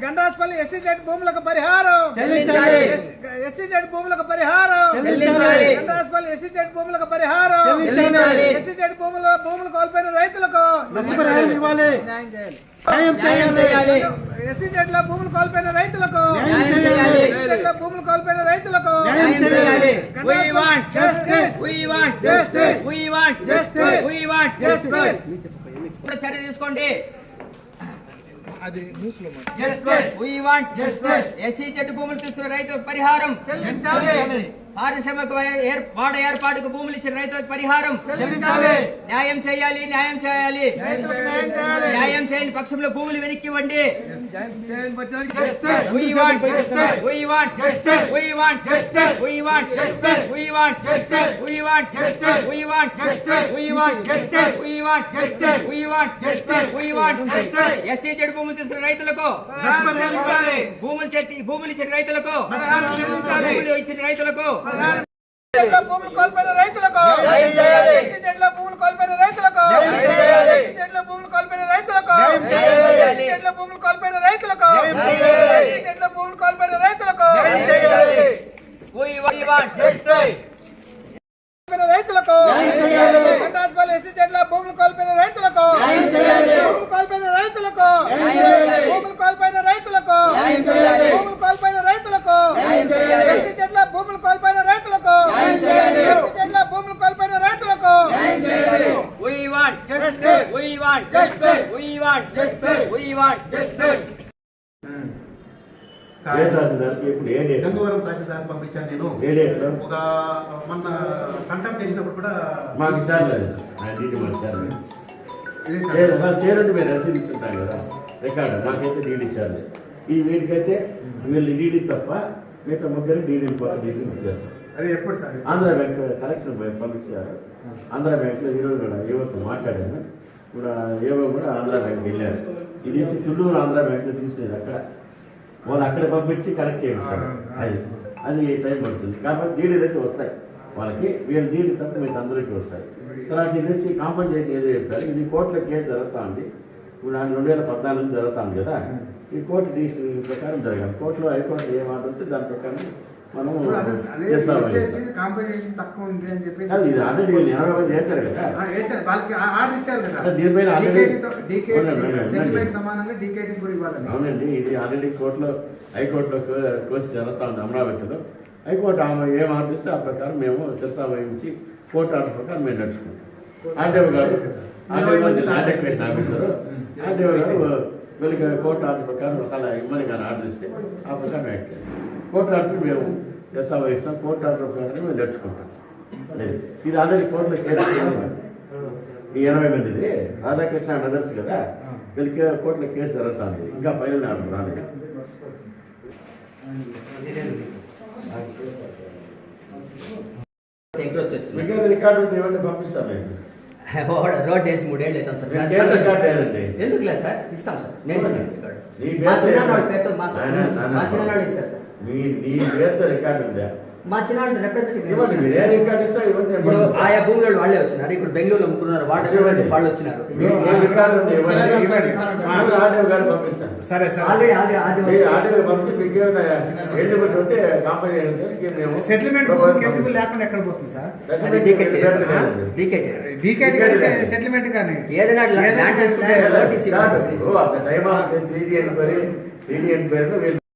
గండ్రాస్పల్లి SEZ భూములకు పరిహారం, SEZ భూములకు పరిహారం, గండ్రాస్పల్లి ఎస్సీజెడ్ భూములకు పరిహారం, ఎస్సీజెడ్ భూములు కోల్పోయిన రైతులకు నష్టపరిహారం ఇవ్వాలి, న్యాయం చేయాలి, ఎస్సీజెడ్ లో భూములు కోల్పోయిన రైతులకు ఎస్సీజెడ్ లో భూములు కోల్పోయిన రైతులకు న్యాయం చేయాలి. We want justice, we want justice, we want justice, we want justice. చర్య తీసుకోండి. ఎస్సీ భూములు తీసుకున్న రైతులకు పరిహారం చెల్లించాలి. పారిశ్రామిక వాడ ఏర్పాటుకు భూములు ఇచ్చిన రైతులకు పరిహారం చెల్లించాలి. న్యాయం చేయాలి, న్యాయం చేయాలి, న్యాయం చేయని పక్షంలో భూములు వెనక్కి ఇవ్వండి. We want justice, we want justice, we want justice, we want justice, we want justice, we want justice, we want justice, we want justice, we want justice, we want justice, we want justice. SC చెడు భూములు తీసుకున్న రైతులకు భూములు ఇచ్చిన రైతులకు భూములు ఇచ్చిన రైతులకు భూములు కోల్పోయిన రైతులకు భూములు కోల్పోయిన రైతులకు భూములు కోల్పోయిన రైతులకు భూములు కోల్పోయిన రైతులకు భూములు కోల్పోయిన రైతులకు రైతులకు గండ్రాస్పల్లి ఎస్సీజెడ్ లో భూములు కోల్పోయిన రైతులకు భూములు కోల్పోయిన రైతులకు భూములు కోల్పోయిన రైతులకు భూములు కోల్పోయిన రైతులకు ఎస్సీజెడ్ లో భూములు కోల్పోయిన రైతులకు ఎస్సీజెడ్ లో భూములు కోల్పోయిన రైతులకు We want justice, we want justice, we want justice, we want justice. Gangavaram తహసీల్దార్ పంపించాను నేను. ఒక మొన్న కంటెంప్ట్ చేసినప్పుడు కూడా మాకు చేరండి మీరు రసీదుంటాం కదా రికార్డు మాకైతే డీడీ ఇచ్చారు. ఈ వీటికైతే వీళ్ళు డీడీ తప్ప మిగతా ముగ్గురు డీడీ ఇచ్చేస్తాం. అది ఎప్పుడు సార్ ఆంధ్ర బ్యాంక్ కలెక్షన్ పంపించారు. ఆంధ్ర బ్యాంక్లో ఈరోజు కూడా ఏవో మాట్లాడాను కూడా ఏవో కూడా ఆంధ్ర బ్యాంక్ వెళ్ళారు. ఇది ఇచ్చి చుట్టూరు ఆంధ్ర బ్యాంక్లో తీసుకునేది అక్కడ వాళ్ళు అక్కడ పంపించి కరెక్ట్ చేయించారు. అది టైం పడుతుంది కాబట్టి డీడీలు అయితే వస్తాయి వాళ్ళకి. వీళ్ళ డీడీ తప్ప మీకు అందరికీ వస్తాయి. తర్వాత ఇది వచ్చి కాంపన్సేషన్ ఏదో చెప్పారు. ఇది కోర్టులో కేసు జరుగుతూ ఉంది. ఇప్పుడు 2014 జరుగుతుంది కదా. ఈ కోర్టు డిసిషన్ ప్రకారం జరగాలి. కోర్టులో హైకోర్టు ఏం ఆర్డర్ వస్తే దాని ప్రకారం మనం కాంపెన్సేషన్ తక్కువ ఉంది అని చెప్పేసి ఇది ఆల్రెడీ 80 మంది చేశారు కదా. వాళ్ళకి ఆర్డర్ ఇచ్చారు కదా. దీనిపైన సమానంగా డీకేటీ కూడా ఇవ్వాలి. అవునండి, ఇది ఆల్రెడీ కోర్టులో హైకోర్టులో కేసు జరుగుతూ ఉంది అమరావతిలో. హైకోర్టు ఆమె ఏం ఆర్డర్ ఇస్తే ఆ ప్రకారం మేము చర్చా వహించి కోర్టు ఆర్డర్ ప్రకారం మేము నడుచుకుంటాం. ఆర్డీఓ గారు అడ్వకేషన్ ఆఫీసరు ఆర్డీఓ గారు వీళ్ళకి కోర్టు ఆర్డర్ ప్రకారం ఒకవేళ ఇమ్మని కానీ ఆర్డర్ ఇస్తే ఆ ప్రకారం యాక్ట్ చేస్తాం. కోర్టు ఆర్డర్ మేము చర్చా వహిస్తాం. కోర్టు ఆర్డర్ ప్రకారం మేము నడుచుకుంటాం. ఇది ఆల్రెడీ కోర్టులో కేసు ఈ 80 మందిది రాధాకృష్ణ బ్రదర్స్ కదా. వీళ్ళకి కోర్టులో కేసు జరుగుతుంది. ఇంకా ఫైనల్ ఆర్డర్ రాలేదు. రికార్డు ఇవన్నీ పంపిస్తాను నేను. రోడ్ వేసి 3 ఏళ్ళు అవుతాం సార్. ఎందుకు లేదు సార్, ఇస్తాం సార్. నేను మా చిన్నవాడి పేరుతో మా చిన్నవాడు ఇస్తారు సార్. నీ పేరుతో రికార్డు ఉందా? మా చిన్నవాడు రిప్రజెంటేటివ్ ఇప్పుడు ఆయా భూముల వాళ్ళే వచ్చినారు. ఇప్పుడు బెంగళూరులో ముగ్గురున్నారు. వాళ్ళు వచ్చినారు. సరే సెటిల్మెంట్ లేకుండా ఎక్కడ పోతుంది సార్? సెటిల్మెంట్ కానీ ఏదైనా ల్యాండ్ తీసుకుంటే నోటీస్ ఇవ్వాలి.